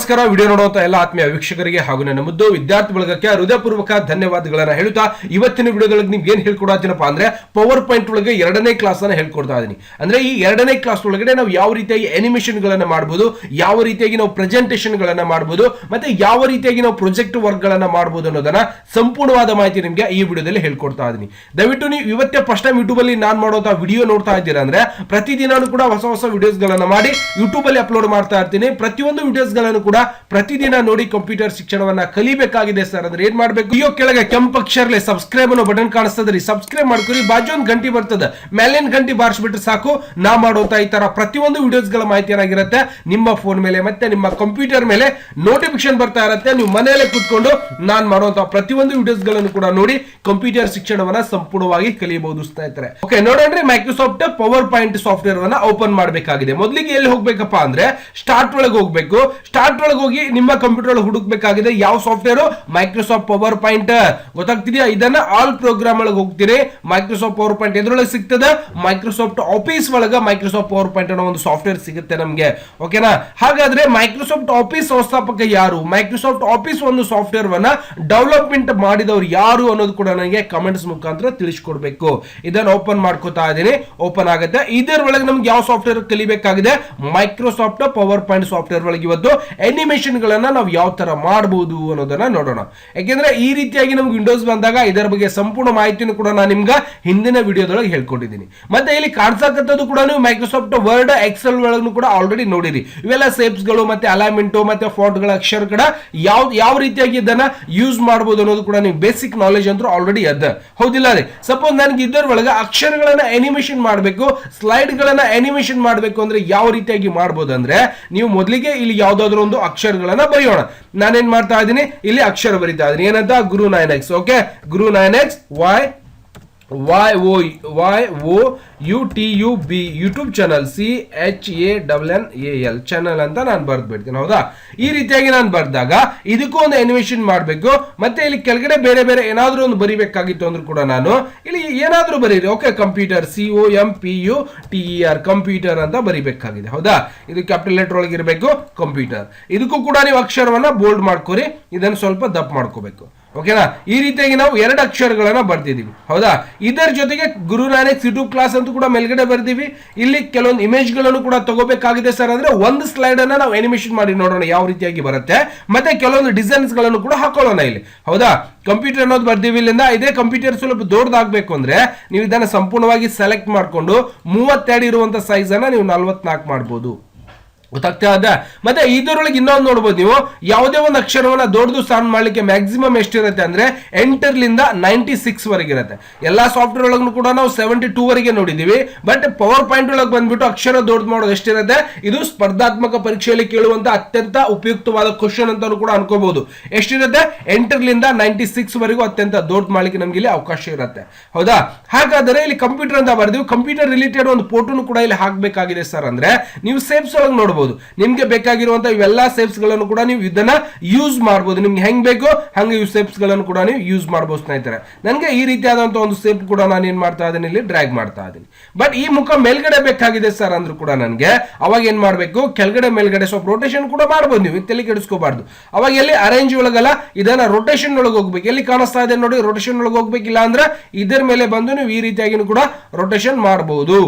ನಮಸ್ಕಾರ. ವಿಡಿಯೋ ನೋಡುವಂತ ಎಲ್ಲ ಆತ್ಮೀಯ ವೀಕ್ಷಕರಿಗೆ ಹಾಗೂ ನನ್ನ ಮುದ್ದು ವಿದ್ಯಾರ್ಥಿ ಬಳಗಕ್ಕೆ ಹೃದಯಪೂರ್ವಕ ಧನ್ಯವಾದಗಳನ್ನ ಹೇಳುತ್ತಾ ಇವತ್ತಿನ ವಿಡಿಯೋದೊಳಗೆ ನಿಮ್ಗೆ ಏನ್ ಹೇಳ್ಕೊಡತ್ತೀನಪ್ಪ ಅಂದ್ರೆ ಪವರ್ ಪಾಯಿಂಟ್ ಒಳಗೆ ಎರಡನೇ ಕ್ಲಾಸ್ ಅನ್ನ ಹೇಳ್ಕೊಡ್ತಾ ಇದೀನಿ. ಅಂದ್ರೆ ಈ ಎರಡನೇ ಕ್ಲಾಸ್ ಒಳಗಡೆ ನಾವು ಯಾವ ರೀತಿಯಾಗಿ ಅನಿಮೇಷನ್ ಗಳನ್ನ ಮಾಡಬಹುದು, ಯಾವ ರೀತಿಯಾಗಿ ನಾವು ಪ್ರೆಸೆಂಟೇಷನ್ ಗಳನ್ನ ಮಾಡಬಹುದು, ಮತ್ತೆ ಯಾವ ರೀತಿಯಾಗಿ ನಾವು ಪ್ರೊಜೆಕ್ಟ್ ವರ್ಕ್ ಗಳನ್ನ ಮಾಡಬಹುದು ಅನ್ನೋದನ್ನ ಸಂಪೂರ್ಣವಾದ ಮಾಹಿತಿ ನಿಮ್ಗೆ ಈ ವಿಡಿಯೋದಲ್ಲಿ ಹೇಳ್ಕೊಡ್ತಾ ಇದೀನಿ. ದಯವಿಟ್ಟು ನೀವು ಇವತ್ತೇ ಫಸ್ಟ್ ಟೈಮ್ ಯೂಟ್ಯೂಬ್ ಅಲ್ಲಿ ನಾನು ಮಾಡುವಂತಹ ವಿಡಿಯೋ ನೋಡ್ತಾ ಇದ್ದೀರಾ ಅಂದ್ರೆ ಪ್ರತಿದಿನಾನು ಕೂಡ ಹೊಸ ಹೊಸ ವಿಡಿಯೋಸ್ ಗಳನ್ನ ಮಾಡಿ ಯೂಟ್ಯೂಬ್ ಅಲ್ಲಿ ಅಪ್ಲೋಡ್ ಮಾಡ್ತಾ ಇರ್ತೀನಿ. ಪ್ರತಿಯೊಂದು ವಿಡಿಯೋಸ್ ಗಳನ್ನು ಕೂಡ ಪ್ರತಿದಿನ ನೋಡಿ ಕಂಪ್ಯೂಟರ್ ಶಿಕ್ಷಣವನ್ನ ಕಲಿಬೇಕಾಗಿದೆ ಸರ್ ಅಂದ್ರೆ ಏನ್ ಮಾಡ್ಬೇಕು, ವಿಡಿಯೋ ಕೆಳಗೆ ಕೆಂಪು ಅಕ್ಷರಲೆ ಸಬ್ಸ್ಕ್ರೈಬ್ ಅನ್ನೋ ಬಟನ್ ಕಾಣಿಸ್ತದ್ರಿ, ಸಬ್ಸ್ಕ್ರೈಬ್ ಮಾಡ್ಕೊರಿ. ಬಾಜು ಒಂದು ಗಂಟೆ ಬರ್ತದೆ, ಮೇಲಿನ ಗಂಟೆ ಬಾರಿಸ್ಬಿಟ್ರೆ ಸಾಕು. ನಾ ಮಾಡುವಂತ ಈ ತರ ಪ್ರತಿಯೊಂದು ವಿಡಿಯೋಸ್ ಗಳ ಮಾಹಿತಿ ಏನಾಗಿರುತ್ತೆ ನಿಮ್ಮ ಫೋನ್ ಮೇಲೆ ಮತ್ತೆ ನಿಮ್ಮ ಕಂಪ್ಯೂಟರ್ ಮೇಲೆ ನೋಟಿಫಿಕೇಶನ್ ಬರ್ತಾ ಇರುತ್ತೆ. ನೀವು ಮನೆಯಲ್ಲೇ ಕೂತ್ಕೊಂಡು ನಾನು ಮಾಡುವಂತಹ ಪ್ರತಿಯೊಂದು ವಿಡಿಯೋಸ್ ಗಳನ್ನು ಕೂಡ ನೋಡಿ ಕಂಪ್ಯೂಟರ್ ಶಿಕ್ಷಣವನ್ನ ಸಂಪೂರ್ಣವಾಗಿ ಕಲಿಯಬಹುದು ಸ್ನೇಹಿತರೆ. ಓಕೆ, ನೋಡೋಣ್ರಿ. ಮೈಕ್ರೋಸಾಫ್ಟ್ ಪವರ್ ಪಾಯಿಂಟ್ ಸಾಫ್ಟ್ವೇರ್ ಅನ್ನ ಓಪನ್ ಮಾಡಬೇಕಾಗಿದೆ. ಮೊದಲಿಗೆ ಎಲ್ಲಿ ಹೋಗ್ಬೇಕಪ್ಪ ಅಂದ್ರೆ ಸ್ಟಾರ್ಟ್ ಒಳಗೆ ಹೋಗ್ಬೇಕು. ಸ್ಟಾರ್ಟ್ ಒಳಗೆ ಹೋಗಿ ನಿಮ್ಮ ಕಂಪ್ಯೂಟರ್ ಒಳಗೆ ಹುಡುಕ್ಬೇಕಾಗಿದೆ ಯಾವ ಸಾಫ್ಟ್ವೇರ್, ಮೈಕ್ರೋಸಾಫ್ಟ್ ಪವರ್ ಪಾಯಿಂಟ್. ಗೊತ್ತಾಗ್ತಿದೆಯಾ? ಇದನ್ನ ಆಲ್ ಪ್ರೋಗ್ರಾಮ್ ಒಳಗೆ ಹೋಗ್ತೀರಿ. ಮೈಕ್ರೋಸಾಫ್ಟ್ ಪವರ್ ಪಾಯಿಂಟ್ ಎದ್ರೊಳಗೆ ಸಿಗ್ತದೆ, ಮೈಕ್ರೋಸಾಫ್ಟ್ ಆಫೀಸ್ ಒಳಗೆ ಮೈಕ್ರೋಸಾಫ್ಟ್ ಪವರ್ ಪಾಯಿಂಟ್ ಅನ್ನೋ ಒಂದು ಸಾಫ್ಟ್ವೇರ್ ಸಿಗುತ್ತೆ ನಮ್ಗೆ. ಓಕೆನಾ? ಹಾಗಾದ್ರೆ ಮೈಕ್ರೋಸಾಫ್ಟ್ ಆಫೀಸ್ ಸಂಸ್ಥಾಪಕ ಯಾರು, ಮೈಕ್ರೋಸಾಫ್ಟ್ ಆಫೀಸ್ ಒಂದು ಸಾಫ್ಟ್ವೇರ್ ವನ್ನ ಡೆವಲಪ್ಮೆಂಟ್ ಮಾಡಿದವರು ಯಾರು ಅನ್ನೋದು ಕೂಡ ನನಗೆ ಕಮೆಂಟ್ಸ್ ಮುಖಾಂತರ ತಿಳಿಸ್ಕೊಡ್ಬೇಕು. ಇದನ್ನ ಓಪನ್ ಮಾಡ್ಕೋತಾ ಇದೀನಿ. ಓಪನ್ ಆಗುತ್ತೆ. ಇದರ ಒಳಗೆ ನಮ್ಗೆ ಯಾವ ಸಾಫ್ಟ್ವೇರ್ ಕಲಿಬೇಕಾಗಿದೆ, ಮೈಕ್ರೋಸಾಫ್ಟ್ ಪವರ್ ಪಾಯಿಂಟ್ ಸಾಫ್ಟ್ವೇರ್ ಒಳಗೆ ಇವತ್ತು ಅನಿಮೇಷನ್ ಗಳನ್ನ ನಾವು ಯಾವ ತರ ಮಾಡಬಹುದು ಅನ್ನೋದನ್ನ ನೋಡೋಣ. ಯಾಕೆಂದ್ರೆ ಈ ರೀತಿಯಾಗಿ ನಮ್ಗೆ ವಿಂಡೋಸ್ ಬಂದಾಗ ಇದರ ಬಗ್ಗೆ ಸಂಪೂರ್ಣ ಮಾಹಿತಿನೂ ಕೂಡ ನಾನು ನಿಮ್ಗೆ ಹಿಂದಿನ ವಿಡಿಯೋದೊಳಗೆ ಹೇಳ್ಕೊಟ್ಟಿದ್ದೀನಿ. ಮತ್ತೆ ಇಲ್ಲಿ ಕಾಣಿಸಕತ್ತದ್ದು ಕೂಡ ನೀವು ಮೈಕ್ರೋಸಾಫ್ಟ್ ವರ್ಡ್ ಎಕ್ಸೆಲ್ ಒಳಗೂ ಕೂಡ ಆಲ್ರೆಡಿ ನೋಡಿರಿ. ಇವೆಲ್ಲ ಸೇಪ್ಸ್ ಗಳು ಮತ್ತೆ ಅಲೈನ್ಮೆಂಟ್ ಮತ್ತೆ ಫಾಂಟ್ ಗಳ ಅಕ್ಷರ ಕೂಡ ಯಾವ ರೀತಿಯಾಗಿ ಇದನ್ನ ಯೂಸ್ ಮಾಡಬಹುದು ಅನ್ನೋದು ಕೂಡ ನೀವು ಬೇಸಿಕ್ ನಾಲೆಜ್ ಅಂತೂ ಆಲ್ರೆಡಿ ಅದ, ಹೌದಿಲ್ಲ ರೀ? ಸಪೋಸ್ ನನಗೆ ಇದರ ಒಳಗೆ ಅಕ್ಷರಗಳನ್ನ ಅನಿಮೇಷನ್ ಮಾಡಬೇಕು, ಸ್ಲೈಡ್ ಗಳನ್ನ ಅನಿಮೇಷನ್ ಮಾಡಬೇಕು ಅಂದ್ರೆ ಯಾವ ರೀತಿಯಾಗಿ ಮಾಡಬಹುದು ಅಂದ್ರೆ ನೀವು ಮೊದಲಿಗೆ ಇಲ್ಲಿ ಯಾವ್ದಾದ್ರು ಒಂದು ಅಕ್ಷರಗಳನ್ನ ಬರೆಯೋಣ. ನಾನೇನ್ ಮಾಡ್ತಾ ಇದ್ದೀನಿ, ಇಲ್ಲಿ ಅಕ್ಷರ ಬರಿತಾ ಇದ್ದೀನಿ. ಏನಂತ? ಗುರು 9x. ಓಕೆ, ಗುರು 9x YOUTUB YouTube channel CHANNAL channel ಅಂತ ನಾನು ಬರ್ದು ಬಿಡ್ತೀನಿ. ಹೌದಾ? ಈ ರೀತಿಯಾಗಿ ನಾನು ಬರ್ದಾಗ ಇದಕ್ಕೂ ಒಂದು ಅನಿಮೇಷನ್ ಮಾಡಬೇಕು. ಮತ್ತೆ ಇಲ್ಲಿ ಕೆಳಗಡೆ ಬೇರೆ ಬೇರೆ ಏನಾದ್ರೂ ಒಂದು ಬರಿಬೇಕಾಗಿತ್ತು ಅಂದ್ರೂ ಕೂಡ ನಾನು ಇಲ್ಲಿ ಏನಾದ್ರೂ ಬರೀರಿ. ಓಕೆ, ಕಂಪ್ಯೂಟರ್ COMPUTER ಕಂಪ್ಯೂಟರ್ ಅಂತ ಬರಿಬೇಕಾಗಿದೆ. ಹೌದಾ? ಇದು ಕ್ಯಾಪಿಟಲ್ ಲೆಟರ್ ಒಳಗೆ ಇರಬೇಕು ಕಂಪ್ಯೂಟರ್. ಇದಕ್ಕೂ ಕೂಡ ನೀವು ಅಕ್ಷರವನ್ನ ಬೋಲ್ಡ್ ಮಾಡ್ಕೊರಿ, ಇದನ್ನು ಸ್ವಲ್ಪ ದಪ್ಪ ಮಾಡ್ಕೋಬೇಕು. ಓಕೆನಾ? ಈ ರೀತಿಯಾಗಿ ನಾವು ಎರಡು ಅಕ್ಷರಗಳನ್ನ ಬರ್ತಿದೀವಿ. ಹೌದಾ? ಇದರ ಜೊತೆಗೆ ಗುರು 9x ಯೂಟ್ಯೂಬ್ ಕ್ಲಾಸ್ ಅಂತೂ ಕೂಡ ಮೇಲ್ಗಡೆ ಬರ್ತೀವಿ. ಇಲ್ಲಿ ಕೆಲವೊಂದು ಇಮೇಜ್ ಗಳನ್ನು ಕೂಡ ತಗೋಬೇಕಾಗಿದೆ ಸರ್ ಅಂದ್ರೆ ಒಂದು ಸ್ಲೈಡ್ ಅನ್ನ ನಾವು ಅನಿಮೇಷನ್ ಮಾಡಿ ನೋಡೋಣ ಯಾವ ರೀತಿಯಾಗಿ ಬರುತ್ತೆ. ಮತ್ತೆ ಕೆಲವೊಂದು ಡಿಸೈನ್ಸ್ ಗಳನ್ನು ಕೂಡ ಹಾಕೊಳ್ಳೋಣ ಇಲ್ಲಿ. ಹೌದಾ? ಕಂಪ್ಯೂಟರ್ ಅನ್ನೋದು ಬರ್ತೀವಿ. ಇಲ್ಲಿಂದ ಇದೇ ಕಂಪ್ಯೂಟರ್ ಸ್ವಲ್ಪ ದೊಡ್ಡದಾಗಬೇಕು ಅಂದ್ರೆ ನೀವು ಇದನ್ನ ಸಂಪೂರ್ಣವಾಗಿ ಸೆಲೆಕ್ಟ್ ಮಾಡಿಕೊಂಡು 32 ಇರುವಂತ ಸೈಜ್ ಅನ್ನ ನೀವು 44 ಮಾಡಬಹುದು. ಗೊತ್ತಾಗ್ತಾ ಇದೆ? ಮತ್ತೆ ಇದರೊಳಗೆ ಇನ್ನೊಂದು ನೋಡ್ಬೋದು, ನೀವು ಯಾವುದೇ ಒಂದು ಅಕ್ಷರವನ್ನ ದೊಡ್ಡದು ಸಣ್ಣ ಮಾಡ್ಲಿಕ್ಕೆ ಮ್ಯಾಕ್ಸಿಮಮ್ ಎಷ್ಟಿರುತ್ತೆ ಅಂದ್ರೆ 8 ರಿಂದ 96 ವರೆಗೆ ಇರುತ್ತೆ. ಎಲ್ಲಾ ಸಾಫ್ಟ್ವೇರ್ ಒಳಗೂ ಕೂಡ ನಾವು 72 ವರೆಗೆ ನೋಡಿದೀವಿ. ಬಟ್ ಪವರ್ ಪಾಯಿಂಟ್ ಒಳಗೆ ಬಂದ್ಬಿಟ್ಟು ಅಕ್ಷರ ದೊಡ್ಡದು ಮಾಡೋದು ಎಷ್ಟಿರುತ್ತೆ, ಇದು ಸ್ಪರ್ಧಾತ್ಮಕ ಪರೀಕ್ಷೆಯಲ್ಲಿ ಕೇಳುವಂತ ಅತ್ಯಂತ ಉಪಯುಕ್ತವಾದ ಕ್ವಶನ್ ಅಂತಾನು ಕೂಡ ಅನ್ಕೋಬಹುದು. ಎಷ್ಟಿರುತ್ತೆ? 8 ರಿಂದ 96 ವರೆಗೂ ಅತ್ಯಂತ ದೊಡ್ಡ ಮಾಡ್ಲಿಕ್ಕೆ ನಮ್ಗೆ ಇಲ್ಲಿ ಅವಕಾಶ ಇರುತ್ತೆ. ಹೌದಾ? ಹಾಗಾದ್ರೆ ಇಲ್ಲಿ ಕಂಪ್ಯೂಟರ್ ಅಂತ ಬರ್ತೀವಿ. ಕಂಪ್ಯೂಟರ್ ರಿಲೇಟೆಡ್ ಒಂದು ಫೋಟೋನು ಕೂಡ ಇಲ್ಲಿ ಹಾಕ್ಬೇಕಾಗಿದೆ ಸರ್ ಅಂದ್ರೆ ನೀವು ಸೇಪ್ಸ್ ಒಳಗೆ ನೋಡಬಹುದು. ನಿಮ್ಗೆ ಬೇಕಾಗಿರುವಂತಹ ಇವೆಲ್ಲ ಸೇಪ್ಸ್ ಗಳನ್ನು ಕೂಡ ನೀವು ಇದನ್ನ ಯೂಸ್ ಮಾಡಬಹುದು. ನಿಮ್ಗೆ ಹೆಂಗ್ ಬೇಕೋ ಹಂಗೆ ಈ ಸೇಪ್ಸ್ ಗಳನ್ನು ಕೂಡ ನೀವು ಯೂಸ್ ಮಾಡಬಹುದು ಸ್ನೇಹಿತರೆ. ನನಗೆ ಈ ರೀತಿಯಾದಂತಹ ಒಂದು ಸೇಪ್ ಕೂಡ ನಾನು ಏನ್ ಮಾಡ್ತಾ ಇದ್ದೀನಿ, ಇಲ್ಲಿ ಡ್ರ್ಯಾಗ್ ಮಾಡ್ತಾ ಇದ್ದೀನಿ. ಬಟ್ ಈ ಮುಖ ಮೇಲ್ಗಡೆ ಬೇಕಾಗಿದೆ ಸರ್ ಅಂದ್ರೂ ಕೂಡ ನನಗೆ ಅವಾಗ ಏನ್ ಮಾಡ್ಬೇಕು, ಕೆಳಗಡೆ ಮೇಲ್ಗಡೆ ಸ್ವಲ್ಪ ರೊಟೇಷನ್ ಕೂಡ ಮಾಡಬಹುದು. ನೀವು ತಲೆ ಕೆಡಿಸ್ಕೋಬಾರ್ದು. ಅವಾಗ ಎಲ್ಲಿ ಅರೇಂಜ್ ಒಳಗಲ್ಲ, ಇದನ್ನ ರೊಟೇಷನ್ ಒಳಗೆ ಹೋಗ್ಬೇಕು. ಎಲ್ಲಿ ಕಾಣಿಸ್ತಾ ಇದೆ ನೋಡಿ, ರೊಟೇಷನ್ ಒಳಗೆ ಹೋಗ್ಬೇಕಿಲ್ಲ ಅಂದ್ರೆ ಇದರ ಮೇಲೆ ಬಂದು ನೀವು ಈ ರೀತಿಯಾಗಿ ಕೂಡ ರೊಟೇಷನ್ ಮಾಡಬಹುದು.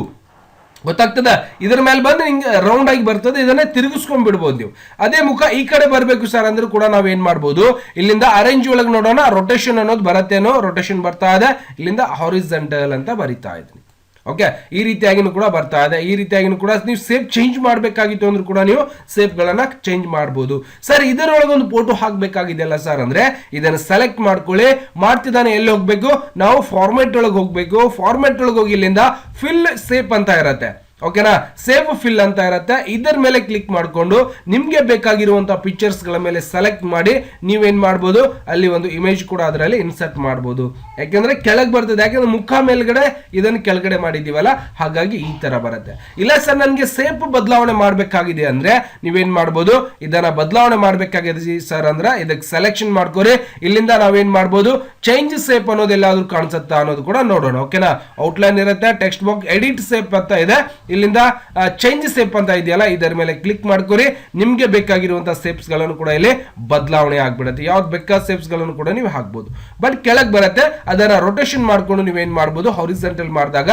ಗೊತ್ತಾಗ್ತದ? ಇದರ ಮೇಲೆ ಬಂದು ಹಿಂಗೆ ರೌಂಡ್ ಆಗಿ ಬರ್ತದೆ, ಇದನ್ನ ತಿರುಗಿಸ್ಕೊಂಡ್ ಬಿಡ್ಬೋದು ನೀವು. ಅದೇ ಮುಖ ಈ ಕಡೆ ಬರಬೇಕು ಸರ್ ಅಂದ್ರೆ ಕೂಡ ನಾವ್ ಏನ್ ಮಾಡ್ಬೋದು, ಇಲ್ಲಿಂದ ಅರೇಂಜ್ ಒಳಗೆ ನೋಡೋಣ, ರೊಟೇಷನ್ ಅನ್ನೋದು ಬರತ್ತೇನೋ, ರೊಟೇಷನ್ ಬರ್ತಾ ಇದೆ. ಇಲ್ಲಿಂದ ಹಾರಿಜಾಂಟಲ್ ಅಂತ ಬರಿತಾ ಇದ್ದೀನಿ. ಓಕೆ, ಈ ರೀತಿಯಾಗಿನೂ ಕೂಡ ಬರ್ತಾ ಇದೆ. ಈ ರೀತಿಯಾಗಿನೂ ಕೂಡ ನೀವು ಸೇಪ್ ಚೇಂಜ್ ಮಾಡಬೇಕಾಗಿತ್ತು ಅಂದ್ರೂ ಕೂಡ ನೀವು ಸೇಪ್ ಗಳನ್ನ ಚೇಂಜ್ ಮಾಡಬಹುದು. ಸರ್ ಇದರೊಳಗೆ ಒಂದು ಫೋಟೋ ಹಾಕ್ಬೇಕಾಗಿದೆಯಲ್ಲ ಸರ್ ಅಂದ್ರೆ ಇದನ್ನ ಸೆಲೆಕ್ಟ್ ಮಾಡ್ಕೊಳ್ಳಿ. ಮಾಡ್ತಿದ್ದಾನೆ ಎಲ್ಲಿ ಹೋಗ್ಬೇಕು, ನಾವು ಫಾರ್ಮೆಟ್ ಒಳಗೆ ಹೋಗ್ಬೇಕು. ಫಾರ್ಮೆಟ್ ಒಳಗೆ ಹೋಗಿ ಇಲ್ಲಿಂದ ಫಿಲ್ ಸೇಪ್ ಅಂತ ಇರತ್ತೆ. ಓಕೆನಾ? ಸೇವ್ ಫಿಲ್ ಅಂತ ಇರುತ್ತೆ. ಇದರ ಮೇಲೆ ಕ್ಲಿಕ್ ಮಾಡಿಕೊಂಡು ನಿಮ್ಗೆ ಬೇಕಾಗಿರುವಂತಹ ಪಿಕ್ಚರ್ಸ್ ಗಳ ಮೇಲೆ ಸೆಲೆಕ್ಟ್ ಮಾಡಿ ನೀವೇನ್ ಮಾಡ್ಬೋದು, ಅಲ್ಲಿ ಒಂದು ಇಮೇಜ್ ಕೂಡ ಅದರಲ್ಲಿ ಇನ್ಸರ್ಟ್ ಮಾಡಬಹುದು. ಯಾಕೆಂದ್ರೆ ಕೆಳಗೆ ಬರ್ತದೆ, ಯಾಕಂದ್ರೆ ಮುಖ ಮೇಲ್ಗಡೆ ಇದನ್ನು ಕೆಳಗಡೆ ಮಾಡಿದೀವಲ್ಲ, ಹಾಗಾಗಿ ಈ ತರ ಬರುತ್ತೆ. ಇಲ್ಲ ಸರ್ ನನಗೆ ಸೇಪ್ ಬದಲಾವಣೆ ಮಾಡಬೇಕಾಗಿದೆ ಅಂದ್ರೆ ನೀವೇನ್ ಮಾಡ್ಬೋದು, ಇದನ್ನ ಬದಲಾವಣೆ ಮಾಡಬೇಕಾಗಿದೆ ಸರ್ ಅಂದ್ರೆ ಇದಕ್ಕೆ ಸೆಲೆಕ್ಷನ್ ಮಾಡ್ಕೋರಿ. ಇಲ್ಲಿಂದ ನಾವೇನ್ ಮಾಡ್ಬೋದು, ಚೇಂಜ್ ಸೇಪ್ ಅನ್ನೋದು ಎಲ್ಲಾದ್ರೂ ಕಾಣಿಸುತ್ತಾ ಅನ್ನೋದು ಕೂಡ ನೋಡೋಣ. ಓಕೆನಾ? ಔಟ್ಲೈನ್ ಇರುತ್ತೆ, ಟೆಕ್ಸ್ಟ್ ಬಾಕ್ಸ್ ಎಡಿಟ್ ಸೇಪ್ ಅಂತ ಇದೆ. ಇಲ್ಲಿಂದ ಚೇಂಜ್ ಸೇಪ್ ಅಂತ ಇದೆಯಲ್ಲ ಇದರ ಮೇಲೆ ಕ್ಲಿಕ್ ಮಾಡ್ಕೊರಿ. ನಿಮ್ಗೆ ಬೇಕಾಗಿರುವಂತಹ ಸೇಪ್ಸ್ ಗಳನ್ನು ಕೂಡ ಇಲ್ಲಿ ಬದಲಾವಣೆ ಆಗ್ಬಿಡುತ್ತೆ. ಯಾವ್ದು ಬೇಕಾದ ಸೇಪ್ಸ್ ಗಳನ್ನು ಕೂಡ ನೀವು ಹಾಕ್ಬೋದು. ಬಟ್ ಕೆಳಗೆ ಬರುತ್ತೆ, ಅದನ್ನ ರೊಟೇಷನ್ ಮಾಡ್ಕೊಂಡು ನೀವೇನ್ ಮಾಡ್ಬೋದು, ಹಾರಿಜಾಂಟಲ್ ಮಾಡಿದಾಗ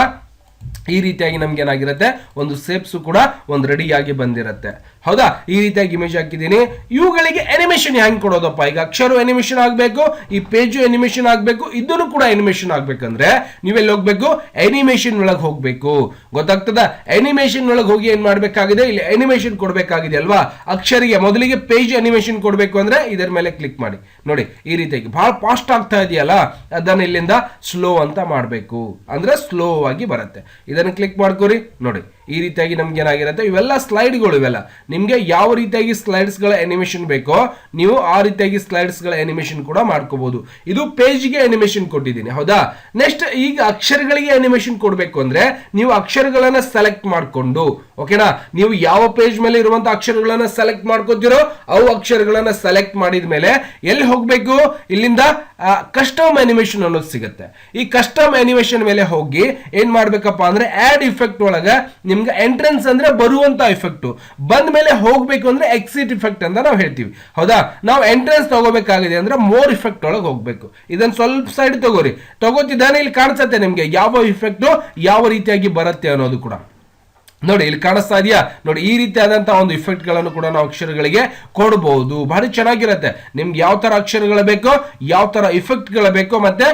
ಈ ರೀತಿಯಾಗಿ ನಮ್ಗೆ ಏನಾಗಿರುತ್ತೆ, ಒಂದು ಸೇಪ್ಸ್ ಕೂಡ ಒಂದು ರೆಡಿಯಾಗಿ ಬಂದಿರುತ್ತೆ. ಹೌದಾ, ಈ ರೀತಿಯಾಗಿ ಇಮೇಜ್ ಹಾಕಿದ್ದೀನಿ. ಇವುಗಳಿಗೆ ಅನಿಮೇಷನ್ ಹೆಂಗ್ ಕೊಡೋದಪ್ಪ? ಈಗ ಅಕ್ಷರ ಅನಿಮೇಷನ್ ಆಗ್ಬೇಕು, ಈ ಪೇಜು ಅನಿಮೇಷನ್ ಆಗ್ಬೇಕು, ಇದನ್ನು ಕೂಡ ಅನಿಮೇಷನ್ ಆಗ್ಬೇಕಂದ್ರೆ ನೀವೆಲ್ಲಿ ಹೋಗ್ಬೇಕು, ಅನಿಮೇಷನ್ ಒಳಗೆ ಹೋಗ್ಬೇಕು. ಗೊತ್ತಾಗ್ತದ? ಅನಿಮೇಷನ್ ಒಳಗೆ ಹೋಗಿ ಏನ್ ಮಾಡ್ಬೇಕಾಗಿದೆ, ಇಲ್ಲಿ ಅನಿಮೇಷನ್ ಕೊಡ್ಬೇಕಾಗಿದೆ ಅಲ್ವಾ. ಅಕ್ಷರಿಗೆ ಮೊದಲಿಗೆ ಪೇಜ್ ಅನಿಮೇಷನ್ ಕೊಡ್ಬೇಕು ಅಂದ್ರೆ ಇದರ ಮೇಲೆ ಕ್ಲಿಕ್ ಮಾಡಿ. ನೋಡಿ ಈ ರೀತಿಯಾಗಿ ಬಹಳ ಫಾಸ್ಟ್ ಆಗ್ತಾ ಇದೆಯಲ್ಲ, ಅದನ್ನ ಇಲ್ಲಿಂದ ಸ್ಲೋ ಅಂತ ಮಾಡಬೇಕು, ಅಂದ್ರೆ ಸ್ಲೋ ಆಗಿ ಬರುತ್ತೆ. ಇದನ್ನು ಕ್ಲಿಕ್ ಮಾಡ್ಕೋರಿ. ನೋಡಿ ಈ ರೀತಿಯಾಗಿ ನಮ್ಗೆ ಏನಾಗಿರುತ್ತೆ, ಇವೆಲ್ಲ ಸ್ಲೈಡ್ಗಳು, ಇವೆಲ್ಲ ನಿಮ್ಗೆ ಯಾವ ರೀತಿಯಾಗಿ ಸ್ಲೈಡ್ಸ್ ಗಳ ಅನಿಮೇಷನ್ ಬೇಕೋ ನೀವು ಆ ರೀತಿಯಾಗಿ ಸ್ಲೈಡ್ಸ್ ಗಳ ಅನಿಮೇಷನ್ ಕೂಡ ಮಾಡ್ಕೋಬಹುದು. ಇದು ಪೇಜ್ಗೆ ಅನಿಮೇಷನ್ ಕೊಟ್ಟಿದ್ದೀನಿ. ಹೌದಾ, ನೆಕ್ಸ್ಟ್ ಈಗ ಅಕ್ಷರಗಳಿಗೆ ಅನಿಮೇಷನ್ ಕೊಡ್ಬೇಕು ಅಂದ್ರೆ ನೀವು ಅಕ್ಷರಗಳನ್ನ ಸೆಲೆಕ್ಟ್ ಮಾಡ್ಕೊಂಡು, ಓಕೆನಾ, ನೀವು ಯಾವ ಪೇಜ್ ಮೇಲೆ ಇರುವಂತ ಅಕ್ಷರಗಳನ್ನ ಸೆಲೆಕ್ಟ್ ಮಾಡ್ಕೋತಿರೋ ಅವು ಅಕ್ಷರಗಳನ್ನ ಸೆಲೆಕ್ಟ್ ಮಾಡಿದ ಮೇಲೆ ಎಲ್ಲಿ ಹೋಗ್ಬೇಕು, ಇಲ್ಲಿಂದ ಕಸ್ಟಮ್ ಅನಿಮೇಷನ್ ಅನ್ನೋದು ಸಿಗುತ್ತೆ. ಈ ಕಸ್ಟಮ್ ಅನಿಮೇಷನ್ ಮೇಲೆ ಹೋಗಿ ಏನ್ ಮಾಡ್ಬೇಕಪ್ಪ ಅಂದ್ರೆ ಆಡ್ ಇಫೆಕ್ಟ್ ಒಳಗ ನಿಮ್ಗೆ ಎಂಟ್ರೆನ್ಸ್ ಅಂದ್ರೆ ಬರುವಂತ ಇಫೆಕ್ಟ್ ಬಂದ ಮೇಲೆ ಹೋಗ್ಬೇಕು ಅಂದ್ರೆ ಎಕ್ಸಿಟ್ ಇಫೆಕ್ಟ್ ಅಂತ ನಾವು ಹೇಳ್ತೀವಿ. ಹೌದಾ, ನಾವು ಎಂಟ್ರೆನ್ಸ್ ತಗೋಬೇಕಾಗಿದೆ ಅಂದ್ರೆ ಮೋರ್ ಇಫೆಕ್ಟ್ ಒಳಗೆ ಹೋಗ್ಬೇಕು. ಇದನ್ನ ಸ್ವಲ್ಪ ಸೈಡ್ ತಗೋತಿದ್ದಾನೆ. ಇಲ್ಲಿ ಕಾಣಿಸುತ್ತೆ ನಿಮ್ಗೆ ಯಾವ ಇಫೆಕ್ಟ್ ಯಾವ ರೀತಿಯಾಗಿ ಬರುತ್ತೆ ಅನ್ನೋದು ಕೂಡ. ನೋಡಿ ಇಲ್ಲಿ ಕಾಣಿಸ್ತಾ ಇದೆಯಾ, ನೋಡಿ ಈ ರೀತಿಯಾದಂತಹ ಒಂದು ಇಫೆಕ್ಟ್ ಗಳನ್ನು ಕೂಡ ನಾವು ಅಕ್ಷರಗಳಿಗೆ ಕೊಡಬಹುದು. ಭಾರಿ ಚೆನ್ನಾಗಿರುತ್ತೆ. ನಿಮ್ಗೆ ಯಾವ ತರ ಅಕ್ಷರಗಳು ಬೇಕೋ, ಯಾವ ತರ ಇಫೆಕ್ಟ್ ಗಳು ಬೇಕೋ, ಮತ್ತೆ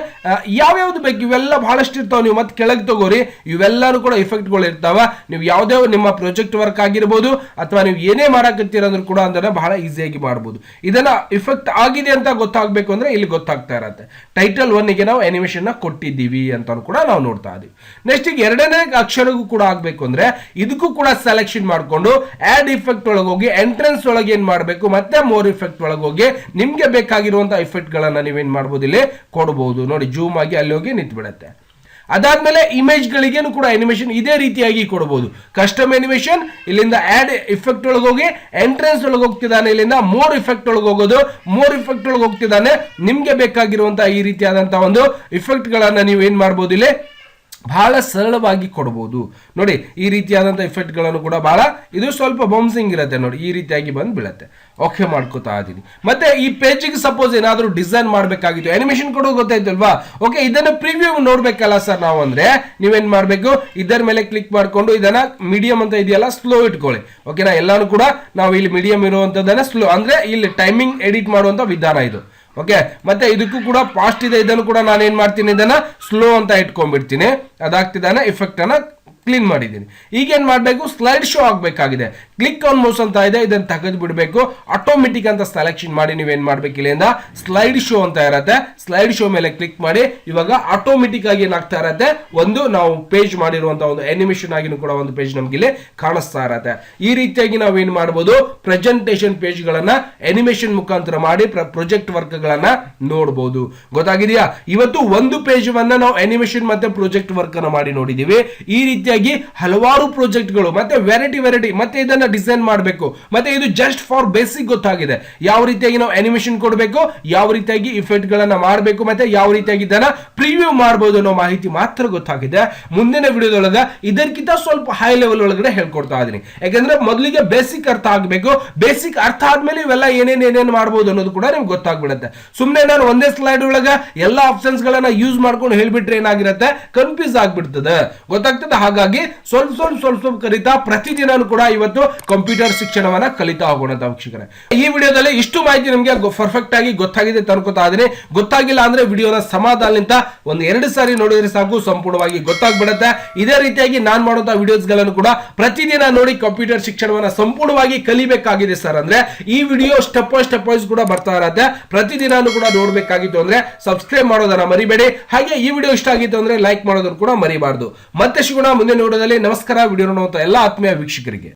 ಯಾವ್ಯಾವ್ದು ಬೇಕು ಇವೆಲ್ಲ ಬಹಳಷ್ಟು ಇರ್ತಾವ. ನೀವು ಮತ್ತೆ ಕೆಳಗೆ ತಗೋರಿ, ಇವೆಲ್ಲಾನು ಕೂಡ ಇಫೆಕ್ಟ್ ಗಳು ಇರ್ತಾವ. ನೀವು ಯಾವುದೇ ನಿಮ್ಮ ಪ್ರಾಜೆಕ್ಟ್ ವರ್ಕ್ ಆಗಿರ್ಬೋದು ಅಥವಾ ನೀವು ಏನೇ ಮಾಡಕತ್ತೀರಂದ್ರೂ ಕೂಡ ಅದನ್ನ ಬಹಳ ಈಸಿಯಾಗಿ ಮಾಡಬಹುದು. ಇದನ್ನ ಇಫೆಕ್ಟ್ ಆಗಿದೆ ಅಂತ ಗೊತ್ತಾಗಬೇಕು ಅಂದ್ರೆ ಇಲ್ಲಿ ಗೊತ್ತಾಗ್ತಾ ಇರತ್ತೆ. ಟೈಟಲ್ 1ಗೆ ನಾವು ಅನಿಮೇಷನ್ ನ ಕೊಟ್ಟಿದ್ದೀವಿ ಅಂತ ಕೂಡ ನಾವು ನೋಡ್ತಾ ಇದೀವಿ. ನೆಕ್ಸ್ಟ್ ಈಗ ಎರಡನೇ ಅಕ್ಷರಗೂ ಕೂಡ ಆಗ್ಬೇಕು ಅಂದ್ರೆ ಇದಕ್ಕೂ ಕೂಡ ಸೆಲೆಕ್ಷನ್ ಮಾಡ್ಕೊಂಡು ಆಡ್ ಇಫೆಕ್ಟ್ ಒಳಗೆ ಹೋಗಿ ಎಂಟ್ರೆನ್ಸ್ ಒಳಗೆ ಏನ್ ಮಾಡಬೇಕು, ಮತ್ತೆ ಮೋರ್ ಇಫೆಕ್ಟ್ ಒಳಗೆ ಹೋಗಿ ನಿಮ್ಗೆ ಬೇಕಾಗಿರುವಂತಹ ಇಫೆಕ್ಟ್ ಗಳನ್ನ ನೀವೇನ್ ಮಾಡಬಹುದು, ಇಲ್ಲಿ ಕೊಡಬಹುದು. ನೋಡಿ ಜೂಮ್ ಆಗಿ ಅಲ್ಲಿ ಹೋಗಿ ನಿಂತು ಬಿಡುತ್ತೆ. ಅದಾದ್ಮೇಲೆ ಇಮೇಜ್ ಗಳಿಗೇನು ಕೂಡ ಅನಿಮೇಷನ್ ಇದೇ ರೀತಿಯಾಗಿ ಕೊಡಬಹುದು. ಕಸ್ಟಮ್ ಅನಿಮೇಷನ್, ಇಲ್ಲಿಂದ ಆಡ್ ಇಫೆಕ್ಟ್ ಒಳಗೆ ಹೋಗಿ ಎಂಟ್ರೆನ್ಸ್ ಒಳಗೆ ಹೋಗ್ತಿದ್ದಾನೆ, ಇಲ್ಲಿಂದ ಮೋರ್ ಇಫೆಕ್ಟ್ ಒಳಗೆ ಹೋಗೋದು, ಮೋರ್ ಇಫೆಕ್ಟ್ ಒಳಗೆ ಹೋಗ್ತಿದ್ದಾನೆ. ನಿಮ್ಗೆ ಬೇಕಾಗಿರುವಂತಹ ಈ ರೀತಿಯಾದಂತಹ ಒಂದು ಇಫೆಕ್ಟ್ ಗಳನ್ನ ನೀವು ಏನ್ ಮಾಡಬಹುದು, ಇಲ್ಲಿ ಬಹಳ ಸರಳವಾಗಿ ಕೊಡಬಹುದು. ನೋಡಿ ಈ ರೀತಿಯಾದಂತಹ ಇಫೆಕ್ಟ್ ಗಳನ್ನು ಕೂಡ ಬಹಳ, ಇದು ಸ್ವಲ್ಪ ಬೌನ್ಸಿಂಗ್ ಇರುತ್ತೆ. ನೋಡಿ ಈ ರೀತಿಯಾಗಿ ಬಂದು ಬೀಳುತ್ತೆ. ಓಕೆ ಮಾಡ್ಕೋತಾ ಇದೀನಿ. ಮತ್ತೆ ಈ ಪೇಜಿಗೆ ಸಪೋಸ್ ಏನಾದ್ರೂ ಡಿಸೈನ್ ಮಾಡಬೇಕಾಗಿತ್ತು, ಅನಿಮೇಷನ್ ಕೊಡೋ ಗೊತ್ತಾಯ್ತಲ್ವಾ. ಓಕೆ, ಇದನ್ನ ಪ್ರಿವ್ಯೂ ನೋಡ್ಬೇಕಲ್ಲ ಸರ್ ನಾವು ಅಂದ್ರೆ ನೀವೇನ್ ಮಾಡ್ಬೇಕು, ಇದರ ಮೇಲೆ ಕ್ಲಿಕ್ ಮಾಡ್ಕೊಂಡು ಇದನ್ನ ಮೀಡಿಯಂ ಅಂತ ಇದೆಯಲ್ಲ ಸ್ಲೋ ಇಟ್ಕೊಳ್ಳಿ. ಓಕೆನಾ, ಎಲ್ಲಾನು ಕೂಡ ನಾವು ಇಲ್ಲಿ ಮೀಡಿಯಂ ಇರುವಂತದನ್ನ ಸ್ಲೋ, ಅಂದ್ರೆ ಇಲ್ಲಿ ಟೈಮಿಂಗ್ ಎಡಿಟ್ ಮಾಡುವಂತ ವಿಧಾನ ಇದು. ಓಕೆ, ಮತ್ತೆ ಇದಕ್ಕೂ ಕೂಡ ಫಾಸ್ಟ್ ಇದೆ. ಇದನ್ನು ಕೂಡ ನಾನು ಏನ್ ಮಾಡ್ತೀನಿ, ಇದನ್ನ ಸ್ಲೋ ಅಂತ ಇಟ್ಕೊಂಡ್ಬಿಡ್ತೀನಿ. ಅದಾಗ್ತಿದ್ದಾನೆ, ಇಫೆಕ್ಟ್ ಅನ್ನ ಕ್ಲೀನ್ ಮಾಡಿದ್ದೀನಿ. ಈಗ ಏನ್ ಮಾಡಬೇಕು, ಸ್ಲೈಡ್ ಶೋ ಆಗಬೇಕಾಗಿದೆ. ಕ್ಲಿಕ್ ಆನ್ ಮೌಸ್ ಅಂತ ಇದೆ, ಇದನ್ನ ತೆಗೆದು ಬಿಡಬೇಕು. ಆಟೋಮೆಟಿಕ್ ಅಂತ ಸೆಲೆಕ್ಷನ್ ಮಾಡಿ ನೀವೇನ್ ಮಾಡ್ಬೇಕು, ಇಲ್ಲಿಂದ ಸ್ಲೈಡ್ ಶೋ ಅಂತ ಇರತ್ತೆ, ಸ್ಲೈಡ್ ಶೋ ಮೇಲೆ ಕ್ಲಿಕ್ ಮಾಡಿ. ಇವಾಗ ಆಟೋಮೆಟಿಕ್ ಆಗಿ ಏನಾಗ್ತಾ ಇರತ್ತೆ, ಒಂದು ನಾವು ಪೇಜ್ ಮಾಡಿರುವಂತಹ ಒಂದು ಅನಿಮೇಷನ್ ಆಗಿನೂ ಕೂಡ ಒಂದು ಪೇಜ್ ನಮ್ಗೆ ಇಲ್ಲಿ ಕಾಣಿಸ್ತಾ ಇರತ್ತೆ. ಈ ರೀತಿಯಾಗಿ ನಾವು ಏನ್ ಮಾಡಬಹುದು, ಪ್ರೆಸೆಂಟೇಷನ್ ಪೇಜ್ ಗಳನ್ನ ಅನಿಮೇಷನ್ ಮುಖಾಂತರ ಮಾಡಿ ಪ್ರಾಜೆಕ್ಟ್ ವರ್ಕ್ ಗಳನ್ನ ನೋಡಬಹುದು. ಗೊತ್ತಾಗಿದೆಯಾ? ಇವತ್ತು ಒಂದು ಪೇಜ್ ವನ್ನ ನಾವು ಅನಿಮೇಷನ್ ಮತ್ತೆ ಪ್ರಾಜೆಕ್ಟ್ ವರ್ಕ್ ಅನ್ನ ಮಾಡಿ ನೋಡಿದೀವಿ. ಈ ರೀತಿ ಹಲವಾರು ಪ್ರಾಜೆಕ್ಟ್ ಗಳು ಮತ್ತೆ ವೆರೈಟಿ ಮತ್ತೆ ಇದನ್ನ ಡಿಸೈನ್ ಮಾಡಬೇಕು. ಮತ್ತೆ ಇದು ಜಸ್ಟ್ ಫಾರ್ ಬೇಸಿಕ್ ಗೊತ್ತಾಗಿದೆ, ಯಾವ ರೀತಿಯಾಗಿ ನಾವು ಅನಿಮೇಷನ್ ಕೊಡಬೇಕು, ಯಾವ ರೀತಿಯಾಗಿ ಇಫೆಕ್ಟ್ ಗಳನ್ನ ಮಾಡಬೇಕು, ಮತ್ತೆ ಯಾವ ರೀತಿಯಾಗಿ ಇದನ್ನ ಪ್ರಿವ್ಯೂ ಮಾಡಬಹುದು ಅನ್ನೋ ಮಾಹಿತಿ ಮಾತ್ರ ಗೊತ್ತಾಗಿದೆ. ಮುಂದಿನ ವಿಡಿಯೋದೊಳಗ ಇದಕ್ಕಿಂತ ಸ್ವಲ್ಪ ಹೈ ಲೆವೆಲ್ ಒಳಗಡೆ ಹೇಳ್ಕೊಡ್ತಾ ಇದೀನಿ. ಯಾಕಂದ್ರೆ ಮೊದಲಿಗೆ ಬೇಸಿಕ್ ಅರ್ಥ ಆಗಬೇಕು. ಬೇಸಿಕ್ ಅರ್ಥ ಆದ್ಮೇಲೆ ಇವೆಲ್ಲ ಏನೇನು ಮಾಡಬಹುದು ಅನ್ನೋದು ಕೂಡ ನಿಮ್ಗೆ ಗೊತ್ತಾಗ್ಬಿಡುತ್ತೆ. ಸುಮ್ಮನೆ ನಾನು ಒಂದೇ ಸ್ಲೈಡ್ ಒಳಗ ಎಲ್ಲಾ ಆಪ್ಷನ್ಸ್ ಗಳನ್ನ ಯೂಸ್ ಮಾಡ್ಕೊಂಡು ಹೇಳ್ಬಿಟ್ರೆ ಏನಾಗಿರುತ್ತೆ, ಕನ್ಫ್ಯೂಸ್ ಆಗ್ಬಿಡ್ತದೆ. ಗೊತ್ತಾಗ್ತದೆ. ಹಾಗಾಗಿ ಸ್ವಲ್ಪ ಕಲಿತಾ ಪ್ರತಿದಿನ ಕೂಡ ಇವತ್ತು ಕಂಪ್ಯೂಟರ್ ಶಿಕ್ಷಣವನ್ನ ಕಲಿತಾ ಹೋಗೋಣ ವೀಕ್ಷಕರೇ. ಈ ವಿಡಿಯೋದಲ್ಲಿ ಇಷ್ಟು ಮಾಹಿತಿ ನಿಮಗೆ ಪರ್ಫೆಕ್ಟ್ ಆಗಿ ಗೊತ್ತಾಗಿದೆ ಅನ್ಕೋತಾ ಇದೀನಿ. ಗೊತ್ತಾಗಿಲ್ಲ ಅಂದ್ರೆ ವಿಡಿಯೋನ ಸಮಾಧಾನದಿಂದ ಒಂದು 2 ಸಾರಿ ನೋಡಿದ್ರೆ ಸಾಕು, ಸಂಪೂರ್ಣವಾಗಿ ಗೊತ್ತಾಗ್ಬಿಡುತ್ತೆ. ಇದೇ ರೀತಿಯಾಗಿ ನಾನು ಮಾಡುವಂತಹ ವಿಡಿಯೋಸ್ ಗಳನ್ನು ಕೂಡ ಪ್ರತಿದಿನ ನೋಡಿ ಕಂಪ್ಯೂಟರ್ ಶಿಕ್ಷಣವನ್ನ ಸಂಪೂರ್ಣವಾಗಿ ಕಲಿಬೇಕಾಗಿದೆ ಸರ್ ಅಂದ್ರೆ ಈ ವಿಡಿಯೋ ಸ್ಟೆಪ್ ವೈಸ್ ಕೂಡ ಬರ್ತಾ ಇರತ್ತೆ. ಪ್ರತಿದಿನಾನು ಕೂಡ ನೋಡ್ಬೇಕಾಗಿತ್ತು ಅಂದ್ರೆ ಸಬ್ಸ್ಕ್ರೈಬ್ ಮಾಡೋದನ್ನ ಮರಿಬೇಡಿ. ಹಾಗೆ ಈ ವಿಡಿಯೋ ಇಷ್ಟ ಆಗಿತ್ತು ಅಂದ್ರೆ ಲೈಕ್ ಮಾಡೋದನ್ನು ಕೂಡ ಮರಿಬಾರ್ದು. ಮತ್ತೆ ಸಿಗೋಣ ಮುಂದಿನ ವಿಡಿಯೋದಲ್ಲಿ. ನಮಸ್ಕಾರ. ವಿಡಿಯೋ ನೋಡುವಂತ ಎಲ್ಲ ಆತ್ಮೀಯ ವೀಕ್ಷಕರಿಗೆ.